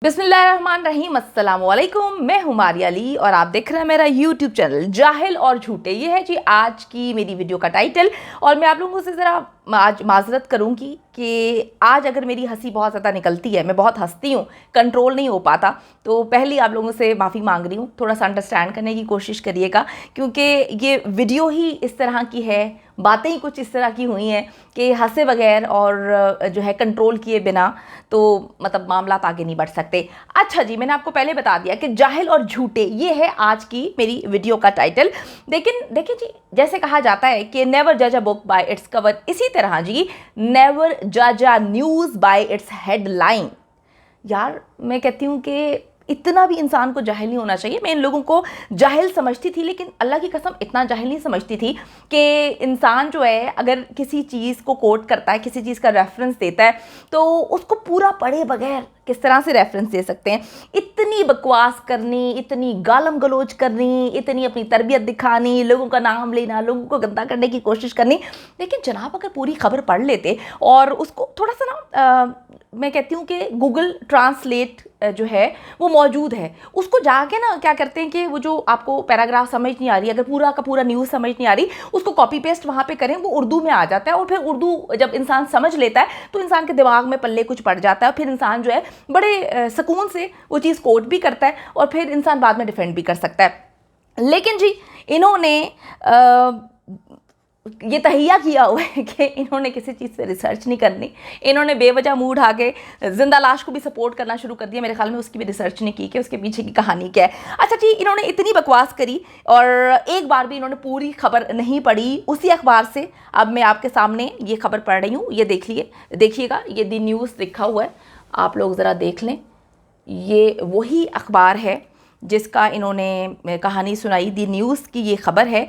बिस्मिल्लाहिर्रहमानिर्रहीम, अस्सलाम वालेकुम। मैं हूं मारिया अली और आप देख रहे हैं मेरा यूट्यूब चैनल जाहिल और झूठे। ये है जी आज की मेरी वीडियो का टाइटल। और मैं आप लोगों से ज़रा आज माजरत करूंगी कि आज अगर मेरी हंसी बहुत ज़्यादा निकलती है, मैं बहुत हंसती हूँ, कंट्रोल नहीं हो पाता, तो पहले आप लोगों से माफ़ी मांग रही हूँ। थोड़ा सा अंडरस्टैंड करने की कोशिश करिएगा, क्योंकि ये वीडियो ही इस तरह की है, बातें ही कुछ इस तरह की हुई हैं कि हंसे बगैर और जो है कंट्रोल किए बिना तो मतलब मामला आगे नहीं बढ़ सकते। अच्छा जी, मैंने आपको पहले बता दिया कि जाहिल और झूठे ये है आज की मेरी वीडियो का टाइटल। लेकिन देखिए जी, जैसे कहा जाता है कि नेवर जज a book by its cover, इसी तरह जी नेवर जज a news bye it's headline. यार मैं कहती हूँ कि इतना भी इंसान को जाहिल नहीं होना चाहिए। मैं इन लोगों को जाहिल समझती थी, लेकिन अल्लाह की कसम इतना जाहिल नहीं समझती थी कि इंसान जो है अगर किसी चीज़ को कोट करता है, किसी चीज़ का रेफरेंस देता है, तो उसको पूरा पढ़े बगैर किस तरह से रेफरेंस दे सकते हैं। इतनी बकवास करनी, इतनी गालम गलोच करनी, इतनी अपनी तरबियत दिखानी, लोगों का नाम लेना, लोगों को गंदा करने की कोशिश करनी। लेकिन जनाब अगर पूरी खबर पढ़ लेते और उसको थोड़ा सा ना मैं कहती हूँ कि गूगल ट्रांसलेट जो है वो मौजूद है, उसको जाके ना क्या करते हैं कि वो जो आपको पैराग्राफ समझ नहीं आ रही, अगर पूरा का पूरा न्यूज़ समझ नहीं आ रही, उसको कॉपी पेस्ट वहाँ पे करें, वो उर्दू में आ जाता है। और फिर उर्दू जब इंसान समझ लेता है तो इंसान के दिमाग में पल्ले कुछ पड़ जाता है, फिर इंसान जो है बड़े सुकून से वो चीज़ कोट भी करता है और फिर इंसान बाद में डिफेंड भी कर सकता है। लेकिन जी इन्होंने ये तहिया किया हुआ है कि इन्होंने किसी चीज़ पे रिसर्च नहीं करनी। इन्होंने बेवजह मुंह उठा के जिंदा लाश को भी सपोर्ट करना शुरू कर दिया। मेरे ख्याल में उसकी भी रिसर्च नहीं की कि उसके पीछे की कहानी क्या है। अच्छा जी, इन्होंने इतनी बकवास करी और एक बार भी इन्होंने पूरी खबर नहीं पढ़ी। उसी अखबार से अब मैं आपके सामने ये खबर पढ़ रही हूँ, ये देखिएगा, ये दी न्यूज़ लिखा हुआ है, आप लोग ज़रा देख लें। ये वही अखबार है जिसका इन्होंने कहानी सुनाई, दी न्यूज़ की ये खबर है,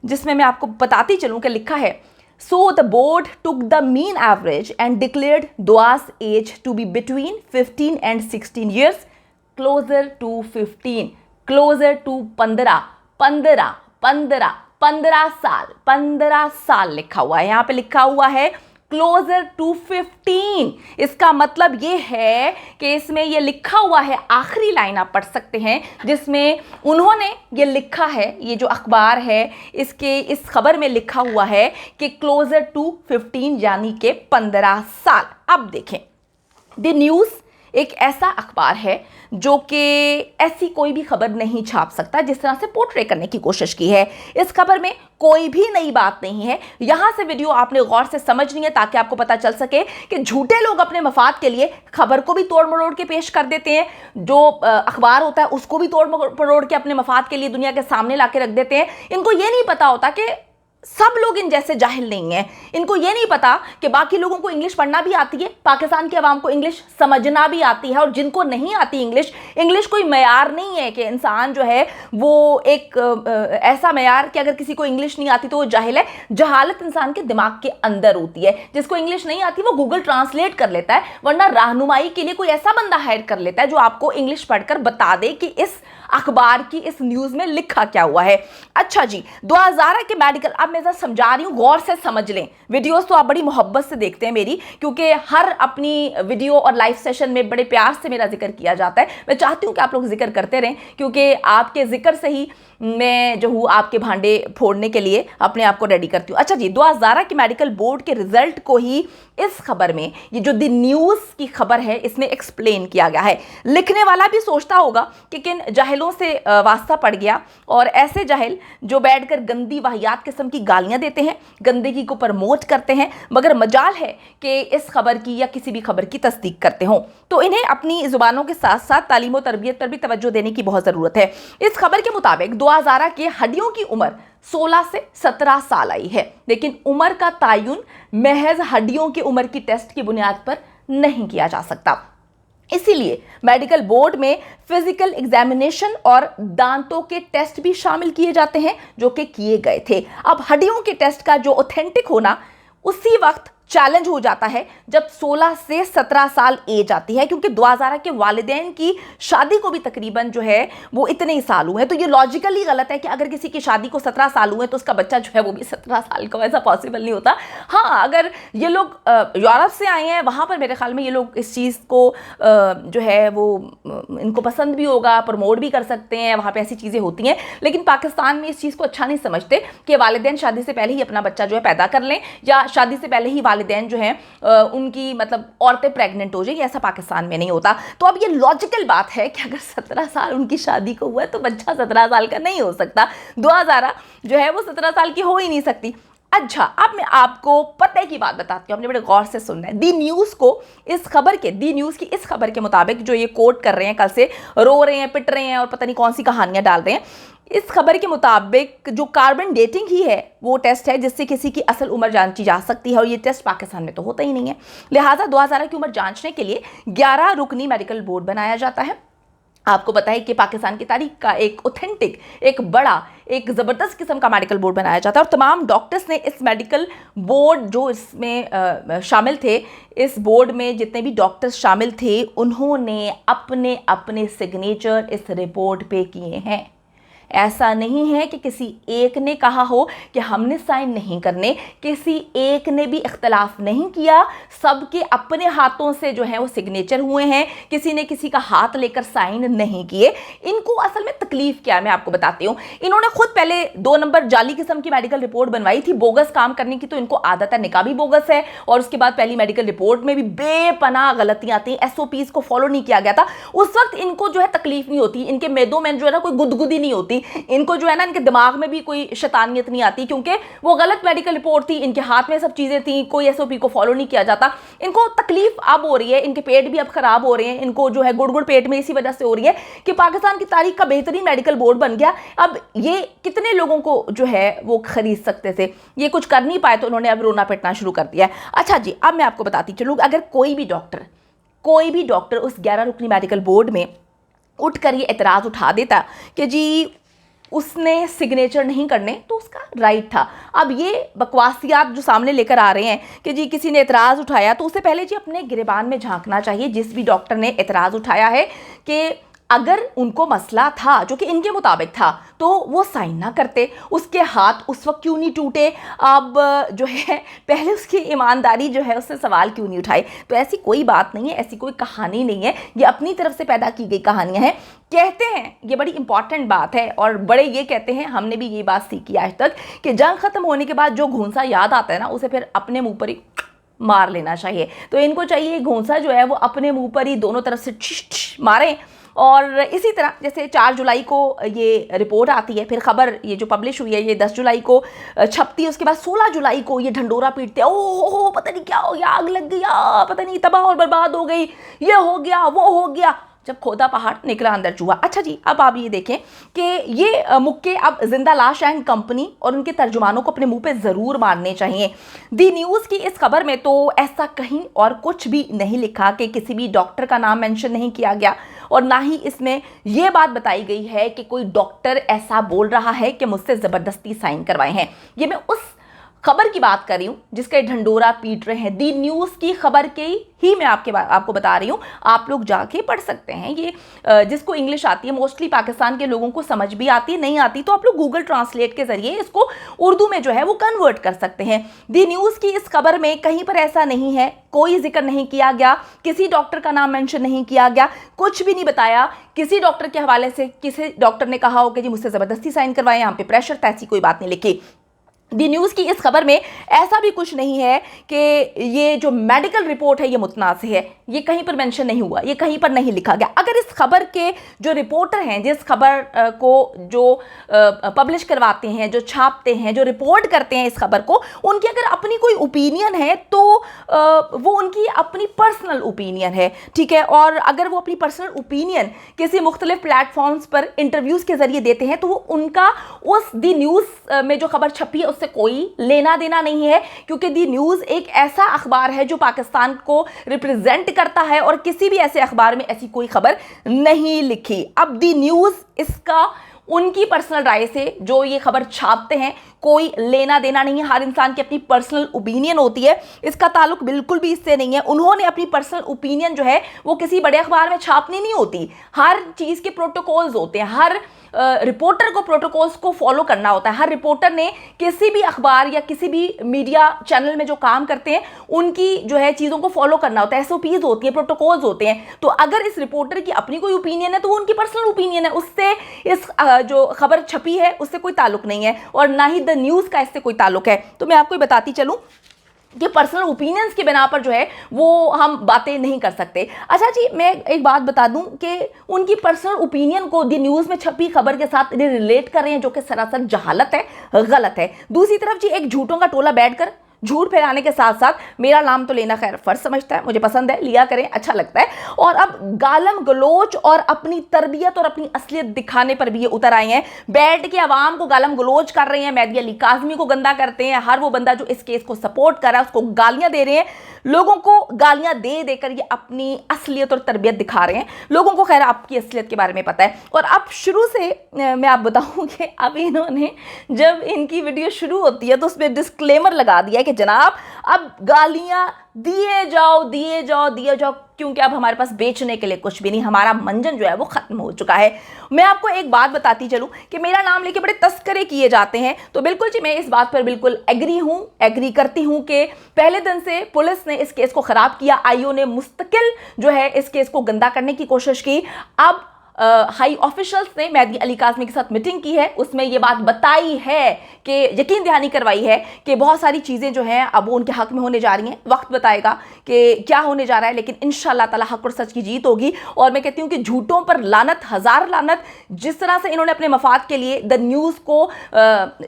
जिसमें मैं आपको बताती चलूँ कि लिखा है, so the board took the mean average and declared दुआस as to be between 15 and 16 years, closer to 15, closer to 15 साल लिखा हुआ है। यहाँ पे लिखा हुआ है क्लोजर टू 15। इसका मतलब ये है कि इसमें ये लिखा हुआ है, आखिरी लाइन आप पढ़ सकते हैं जिसमें उन्होंने ये लिखा है, ये जो अखबार है इसके इस खबर में लिखा हुआ है कि क्लोजर टू 15 यानी कि 15 साल। अब देखें, द न्यूज़ एक ऐसा अखबार है जो कि ऐसी कोई भी खबर नहीं छाप सकता जिस तरह से पोर्ट्रे करने की कोशिश की है। इस खबर में कोई भी नई बात नहीं है। यहां से वीडियो आपने गौर से समझनी है ताकि आपको पता चल सके कि झूठे लोग अपने मफाद के लिए खबर को भी तोड़ मरोड़ के पेश कर देते हैं, जो अखबार होता है उसको भी तोड़ मरोड़ के अपने मफाद के लिए दुनिया के सामने ला के रख देते हैं। इनको ये नहीं पता होता कि सब लोग इन जैसे जाहिल नहीं हैं। इनको ये नहीं पता कि बाकी लोगों को इंग्लिश पढ़ना भी आती है, पाकिस्तान की आवाम को इंग्लिश समझना भी आती है, और जिनको नहीं आती इंग्लिश कोई मयार नहीं है कि इंसान जो है वो एक ऐसा मयार कि अगर किसी को इंग्लिश नहीं आती तो वो जाहिल है। जहालत इंसान के दिमाग के अंदर होती है। जिसको इंग्लिश नहीं आती वो गूगल ट्रांसलेट कर लेता है, वरना रहनुमाई के लिए कोई ऐसा बंदा हायर कर लेता है जो आपको इंग्लिश पढ़कर बता दे कि इस अखबार की इस न्यूज़ में लिखा क्या हुआ है। अच्छा जी, 2000 के मेडिकल, अब मैं जरा समझा रही हूँ, गौर से समझ लें। वीडियोस तो आप बड़ी मोहब्बत से देखते हैं मेरी, क्योंकि हर अपनी वीडियो और लाइव सेशन में बड़े प्यार से मेरा जिक्र किया जाता है। मैं चाहती हूँ कि आप लोग जिक्र करते रहें, क्योंकि आपके जिक्र से ही मैं जो हूँ आपके भांडे फोड़ने के लिए अपने आप को रेडी करती हूँ। अच्छा जी, 2000 की मेडिकल बोर्ड के रिजल्ट को ही इस खबर में, ये जो द न्यूज़ की खबर है, इसमें एक्सप्लेन किया गया है। लिखने वाला भी सोचता होगा कि किन जाहिलों से वास्ता पड़ गया, और ऐसे जाहिल जो बैठकर गंदी वाहियात किस्म की गालियां देते हैं, गंदगी को प्रमोट करते हैं, मगर मजाल है कि इस खबर की या किसी भी खबर की तस्दीक करते हों। तो इन्हें अपनी जुबानों के साथ साथ तालीम और तरबियत पर भी तवज्जो देने की बहुत ज़रूरत है। इस खबर के मुताबिक 2000 के हड्डियों की उम्र 16 से 17 साल आई है, लेकिन उम्र का तायुन महज हड्डियों की उम्र की टेस्ट की बुनियाद पर नहीं किया जा सकता। इसीलिए मेडिकल बोर्ड में फिजिकल एग्जामिनेशन और दांतों के टेस्ट भी शामिल किए जाते हैं, जो कि किए गए थे। अब हड्डियों के टेस्ट का जो ऑथेंटिक होना उसी वक्त चैलेंज हो जाता है जब 16 से 17 साल एज आती है, क्योंकि दुआज़ारा के वालिदैन की शादी को भी तकरीबन जो है वो इतने ही साल हुए हैं। तो ये लॉजिकली गलत है कि अगर किसी की शादी को 17 साल हुए तो उसका बच्चा जो है वो भी 17 साल का, ऐसा पॉसिबल नहीं होता। हाँ, अगर ये लोग यूरोप से आए हैं, वहाँ पर मेरे ख्याल में ये लोग इस चीज़ को जो है वो इनको पसंद भी होगा, प्रमोट भी कर सकते हैं, वहाँ पे ऐसी चीज़ें होती हैं। लेकिन पाकिस्तान में इस चीज़ को अच्छा नहीं समझते कि वालिदैन शादी से पहले ही अपना बच्चा जो है पैदा कर लें, या शादी से पहले ही वालिदैन जो है उनकी मतलब औरतें प्रेग्नेंट हो जाए, ऐसा पाकिस्तान में नहीं होता। तो अब ये लॉजिकल बात है कि अगर 17 साल उनकी शादी को हुआ है तो बच्चा 17 साल का नहीं हो सकता। दुआज़ारा जो है वो 17 साल की हो ही नहीं सकती। अच्छा, अब मैं आपको पते की बात बताती हूँ, आपने बड़े गौर से सुनना है। दी न्यूज़ की इस खबर के मुताबिक, जो ये कोट कर रहे हैं, कल से रो रहे हैं, पिट रहे हैं और पता नहीं कौन सी कहानियां डाल रहे हैं, इस खबर के मुताबिक जो कार्बन डेटिंग ही है वो टेस्ट है जिससे किसी की असल उम्र जांची जा सकती है, और ये टेस्ट पाकिस्तान में तो होता ही नहीं है। लिहाजा दुआज़ारा की उम्र जांचने के लिए 11 रुकनी मेडिकल बोर्ड बनाया जाता है। आपको पता है कि पाकिस्तान की तारीख का एक ऑथेंटिक, एक बड़ा, एक ज़बरदस्त किस्म का मेडिकल बोर्ड बनाया जाता है, और तमाम डॉक्टर्स ने इस मेडिकल बोर्ड जो इसमें शामिल थे, इस बोर्ड में जितने भी डॉक्टर्स शामिल थे, उन्होंने अपने अपने सिग्नेचर इस रिपोर्ट पे किए हैं। ऐसा नहीं है कि किसी एक ने कहा हो कि हमने साइन नहीं करने, किसी एक ने भी इख्तलाफ नहीं किया, सबके अपने हाथों से जो है वो सिग्नेचर हुए हैं, किसी ने किसी का हाथ लेकर साइन नहीं किए। इनको असल में तकलीफ क्या है मैं आपको बताती हूँ। इन्होंने खुद पहले 2 नंबर जाली किस्म की मेडिकल रिपोर्ट बनवाई थी, बोगस काम करने की तो इनको आदत है, निकाह भी बोगस है, और उसके बाद पहली मेडिकल रिपोर्ट में भी बेपनाह गलतियां आती, SOPs को फॉलो नहीं किया गया था। उस वक्त इनको जो है तकलीफ नहीं होती, इनके मैदों में जो है ना कोई गुदगुदी नहीं होती, इनको जो है ना इनके दिमाग में भी कोई शैतानियत नहीं आती, क्योंकि वो गलत मेडिकल रिपोर्ट थी, इनके हाथ में सब चीजें थी, कोई SOP को फॉलो नहीं किया जाता। इनको तकलीफ अब हो रही है, इनके पेट भी अब खराब हो रहे हैं, इनको जो है गुड़ गुड़ पेट में इसी वजह से हो रही है कि पाकिस्तान की तारीख का बेहतरीन मेडिकल बोर्ड बन गया। अब ये कितने लोगों को जो है वो खरीद सकते थे, ये कुछ कर नहीं पाए तो उन्होंने अब रोना पिटना शुरू कर दिया है। अच्छा जी, अब मैं आपको बताती चलूँ, अगर कोई भी डॉक्टर उस 11 रुकनी मेडिकल बोर्ड में उठकर ये एतराज़ उठा देता कि जी उसने सिग्नेचर नहीं करने, तो उसका राइट था। अब ये बकवासियात जो सामने लेकर आ रहे हैं कि जी किसी ने एतराज़ उठाया, तो उससे पहले जी अपने गिरेबान में झांकना चाहिए जिस भी डॉक्टर ने एतराज़ उठाया है, कि अगर उनको मसला था जो कि इनके मुताबिक था तो वो साइन ना करते, उसके हाथ उस वक्त क्यों नहीं टूटे, अब जो है पहले उसकी ईमानदारी जो है उससे सवाल क्यों नहीं उठाए। तो ऐसी कोई बात नहीं है, ऐसी कोई कहानी नहीं है, ये अपनी तरफ से पैदा की गई कहानियां हैं। कहते हैं, ये बड़ी इंपॉर्टेंट बात है, और बड़े ये कहते हैं, हमने भी ये बात सीखी आज तक, कि जंग ख़त्म होने के बाद जो घूंसा याद आता है ना, उसे फिर अपने मुँह पर ही मार लेना चाहिए। तो इनको चाहिए घूंसा जो है वो अपने मुँह पर ही दोनों तरफ से मारें। और इसी तरह जैसे 4 जुलाई को ये रिपोर्ट आती है, फिर खबर ये जो पब्लिश हुई है ये 10 जुलाई को छपती है, उसके बाद 16 जुलाई को ये ढंडोरा पीटते हैं, ओह पता नहीं क्या हो गया, आग लग गया, पता नहीं तबाह और बर्बाद हो गई, ये हो गया वो हो गया, जब खोदा पहाड़ निकला अंदर चूहा। अच्छा जी, अब आप ये देखें कि ये मुक्के अब जिंदा लाश एंड कंपनी और उनके तर्जुमानों को अपने मुंह पे ज़रूर मारने चाहिए। दी न्यूज़ की इस खबर में तो ऐसा कहीं और कुछ भी नहीं लिखा कि किसी भी डॉक्टर का नाम मेंशन नहीं किया गया, और ना ही इसमें यह बात बताई गई है कि कोई डॉक्टर ऐसा बोल रहा है कि मुझसे ज़बरदस्ती साइन करवाए हैं। ये मैं उस खबर की बात कर रही हूँ जिसका ढंडोरा पीट रहे हैं। दी न्यूज़ की खबर के ही मैं आपको बता रही हूँ, आप लोग जाके पढ़ सकते हैं। ये जिसको इंग्लिश आती है, मोस्टली पाकिस्तान के लोगों को समझ भी आती है, नहीं आती तो आप लोग गूगल ट्रांसलेट के जरिए इसको उर्दू में जो है वो कन्वर्ट कर सकते हैं। दी न्यूज़ की इस खबर में कहीं पर ऐसा नहीं है, कोई जिक्र नहीं किया गया, किसी डॉक्टर का नाम मेंशन नहीं किया गया, कुछ भी नहीं बताया किसी डॉक्टर के हवाले से किसी डॉक्टर ने कहा हो कि जी मुझसे ज़बरदस्ती साइन करवाएं, यहाँ पे प्रेशर था, ऐसी कोई बात नहीं लिखी। दी न्यूज़ की इस खबर में ऐसा भी कुछ नहीं है कि ये जो मेडिकल रिपोर्ट है ये मुतनाज़ है, ये कहीं पर मेंशन नहीं हुआ, ये कहीं पर नहीं लिखा गया। अगर इस खबर के जो रिपोर्टर हैं, जिस खबर को जो पब्लिश करवाते हैं, जो छापते हैं, जो रिपोर्ट करते हैं इस खबर को, उनकी अगर अपनी कोई ओपिनियन है तो वो उनकी अपनी पर्सनल ओपिनियन है, ठीक है। और अगर वो अपनी पर्सनल ओपिनियन किसी मुख्तलिफ प्लेटफॉर्म्स पर इंटरव्यूज़ के ज़रिए देते हैं तो वो उनका उस दी न्यूज़ में जो खबर छपी है से कोई लेना देना नहीं है, क्योंकि दी न्यूज़ एक ऐसा अखबार है जो पाकिस्तान को रिप्रेजेंट करता है, और किसी भी ऐसे अखबार में ऐसी कोई खबर नहीं लिखी। अब दी न्यूज़ इसका उनकी पर्सनल राय से जो ये खबर छापते हैं, कोई लेना देना नहीं है। हर इंसान की अपनी पर्सनल ओपिनियन होती है, इसका ताल्लुक बिल्कुल भी इससे नहीं है। उन्होंने अपनी पर्सनल ओपिनियन जो है वो किसी बड़े अखबार में छापनी नहीं होती। हर चीज़ के प्रोटोकॉल्स होते हैं, हर रिपोर्टर को प्रोटोकॉल्स को फॉलो करना होता है। हर रिपोर्टर ने किसी भी अखबार या किसी भी मीडिया चैनल में जो काम करते हैं उनकी जो है चीज़ों को फॉलो करना होता है। एसओपीज होती है, प्रोटोकॉल्स होते हैं। तो अगर इस रिपोर्टर की अपनी कोई ओपिनियन है तो वो उनकी पर्सनल ओपिनियन है, उससे इस जो खबर छपी है उससे कोई ताल्लुक नहीं है, और ना ही द न्यूज़ का इससे कोई ताल्लुक है। तो मैं आपको बताती चलूँ कि पर्सनल ओपिनियंस की बिना पर जो है वो हम बातें नहीं कर सकते। अच्छा जी, मैं एक बात बता दूं कि उनकी पर्सनल ओपिनियन को दी न्यूज़ में छपी खबर के साथ रिलेट कर रहे हैं, जो कि सरासर जहालत है, गलत है। दूसरी तरफ जी एक झूठों का टोला बैठकर झूठ फैलाने के साथ साथ मेरा नाम तो लेना खैर फर्ज समझता है, मुझे पसंद है, लिया करें, अच्छा लगता है। और अब गालम गलोच और अपनी तरबियत और अपनी असलियत दिखाने पर भी ये उतर आए हैं। बैठ के आवाम को गालम गलोच कर रहे हैं, मेहदी अली काज़मी को गंदा करते हैं। हर वो बंदा जो इस केस को सपोर्ट कर रहा है उसको गालियां दे रहे हैं। लोगों को गालियां दे देकर ये अपनी असलियत और तरबियत दिखा रहे हैं। लोगों को खैर आपकी असलियत के बारे में पता है। और अब शुरू से मैं आप बताऊं कि अब इन्होंने जब इनकी वीडियो शुरू होती है तो उसमें डिस्क्लेमर लगा दिया है कि जनाब अब गालियां दिए जाओ दिए जाओ दिए जाओ, क्योंकि अब हमारे पास बेचने के लिए कुछ भी नहीं, हमारा मंजन जो है वो खत्म हो चुका है। मैं आपको एक बात बताती चलूं कि मेरा नाम लेके बड़े तस्करे किए जाते हैं, तो बिल्कुल जी मैं इस बात पर बिल्कुल एग्री करती हूं कि पहले दिन से पुलिस ने इस केस को खराब किया। आईओ ने मुस्तकिल जो है इस केस को गंदा करने की कोशिश की। अब हाई ऑफिशियल्स ने मेहदी अली काज़मी के साथ मीटिंग की है, उसमें ये बात बताई है कि यकीन दहानी करवाई है कि बहुत सारी चीज़ें जो हैं अब वो उनके हक में होने जा रही हैं। वक्त बताएगा कि क्या होने जा रहा है, लेकिन इंशाल्लाह ताला हक और सच की जीत होगी। और मैं कहती हूँ कि झूठों पर लानत, हजार लानत। जिस तरह से इन्होंने अपने मफाद के लिए द न्यूज़ को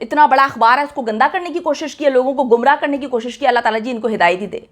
इतना बड़ा अखबार है उसको गंदा करने की कोशिश की है, लोगों को गुमराह करने की कोशिश की, अल्लाह ताला जी इनको हिदायत ही दे।